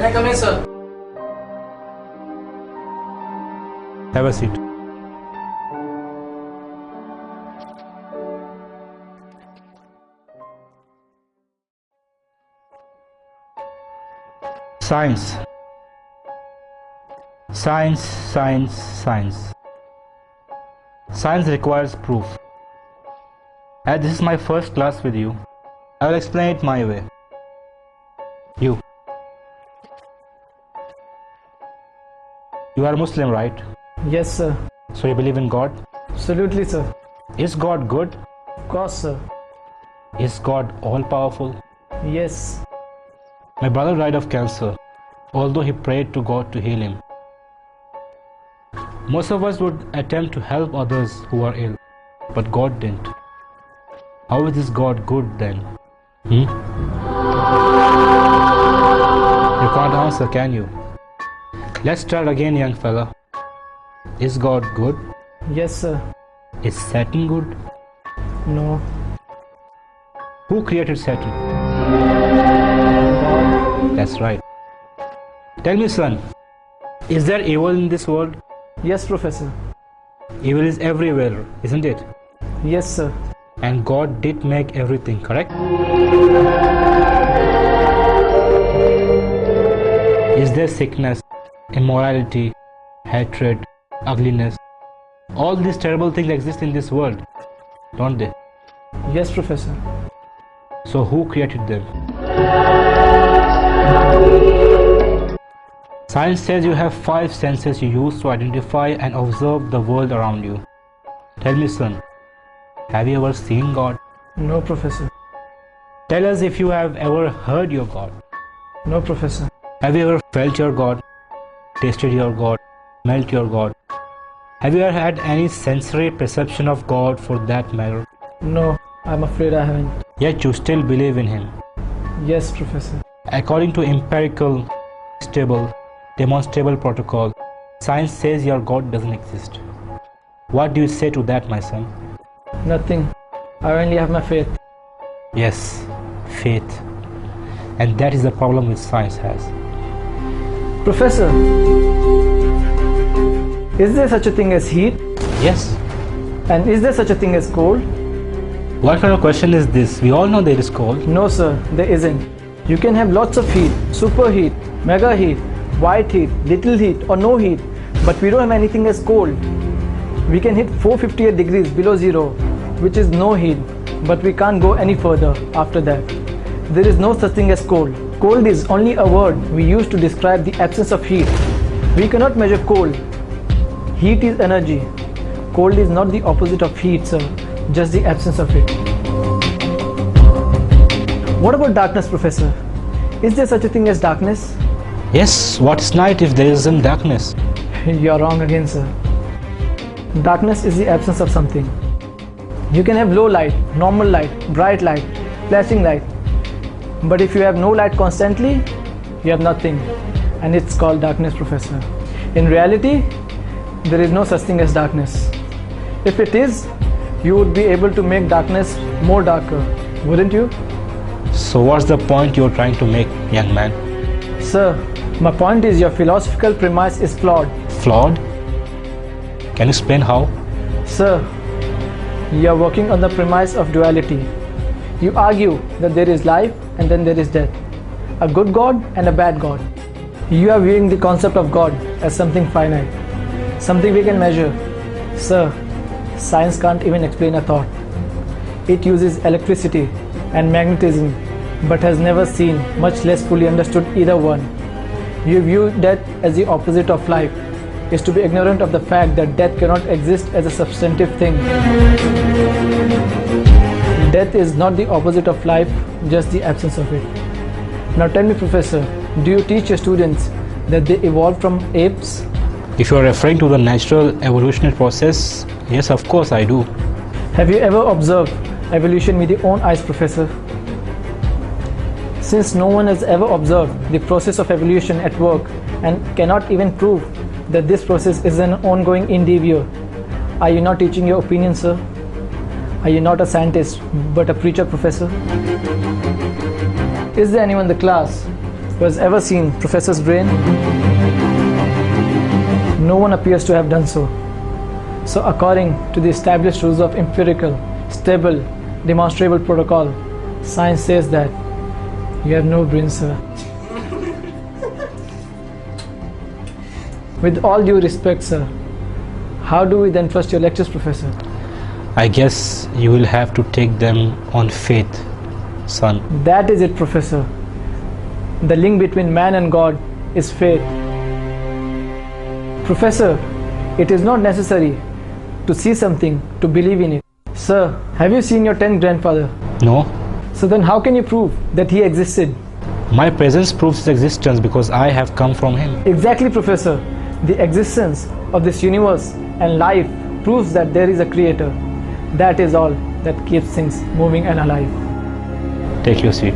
I come in, sir? Have a seat. Science. Science, science, science. Science requires proof. As this is my first class with you, I will explain it my way. You are a Muslim, right? Yes, sir. So you believe in God? Absolutely, sir. Is God good? Of course, sir. Is God all-powerful? Yes. My brother died of cancer, although he prayed to God to heal him. Most of us would attempt to help others who are ill, but God didn't. How is this God good then? You can't answer, can you? Let's start again, young fella. Is God good? Yes, sir. Is Satan good? No. Who created Satan? That's right. Tell me, son, is there evil in this world? Yes, Professor. Evil is everywhere, isn't it? Yes, sir. And God did make everything, correct? Is there sickness, immorality, hatred, ugliness? All these terrible things exist in this world, don't they? Yes, Professor. So who created them? Science says you have 5 senses you use to identify and observe the world around you. Tell me, son, have you ever seen God? No, Professor. Tell us if you have ever heard your God. No, Professor. Have you ever felt your God, tasted your God, smelt your God? Have you ever had any sensory perception of God for that matter? No, I'm afraid I haven't. Yet you still believe in Him. Yes, Professor. According to empirical, stable, demonstrable protocol, science says your God doesn't exist. What do you say to that, my son? Nothing. I only have my faith. Yes, faith. And that is the problem which science has. Professor, is there such a thing as heat? Yes. And is there such a thing as cold? What kind of question is this? We all know there is cold. No, sir, there isn't. You can have lots of heat, superheat, mega heat, white heat, little heat or no heat, but we don't have anything as cold. We can hit 458 degrees below zero, which is no heat, but we can't go any further after that. There is no such thing as cold. Cold is only a word we use to describe the absence of heat. We cannot measure cold. Heat is energy. Cold is not the opposite of heat, sir, just the absence of it. What about darkness, Professor? Is there such a thing as darkness? Yes, what is night if there isn't darkness? You're wrong again, sir. Darkness is the absence of something. You can have low light, normal light, bright light, flashing light. But if you have no light constantly, you have nothing. And it's called darkness, Professor. In reality, there is no such thing as darkness. If it is, you would be able to make darkness more darker, wouldn't you? So what's the point you're trying to make, young man? Sir, my point is your philosophical premise is flawed. Flawed? Can you explain how? Sir, you are working on the premise of duality. You argue that there is life and then there is death, a good God and a bad God. You are viewing the concept of God as something finite, something we can measure. Sir, science can't even explain a thought. It uses electricity and magnetism, but has never seen, much less fully understood either one. You view death as the opposite of life, is to be ignorant of the fact that death cannot exist as a substantive thing. Death is not the opposite of life, just the absence of it. Now tell me, Professor, do you teach your students that they evolved from apes? If you are referring to the natural evolutionary process, yes, of course I do. Have you ever observed evolution with your own eyes, Professor? Since no one has ever observed the process of evolution at work and cannot even prove that this process is an ongoing endeavor, are you not teaching your opinion, sir? Are you not a scientist but a preacher, Professor? Is there anyone in the class who has ever seen Professor's brain? No one appears to have done so. So according to the established rules of empirical, stable, demonstrable protocol, science says that you have no brain, sir. With all due respect, sir, how do we then trust your lectures, Professor? I guess you will have to take them on faith, son. That is it, Professor. The link between man and God is faith. Professor, it is not necessary to see something to believe in it. Sir, have you seen your 10th grandfather? No? So then how can you prove that he existed? My presence proves his existence because I have come from him. Exactly, Professor. The existence of this universe and life proves that there is a creator. That is all that keeps things moving and alive. Take your seat.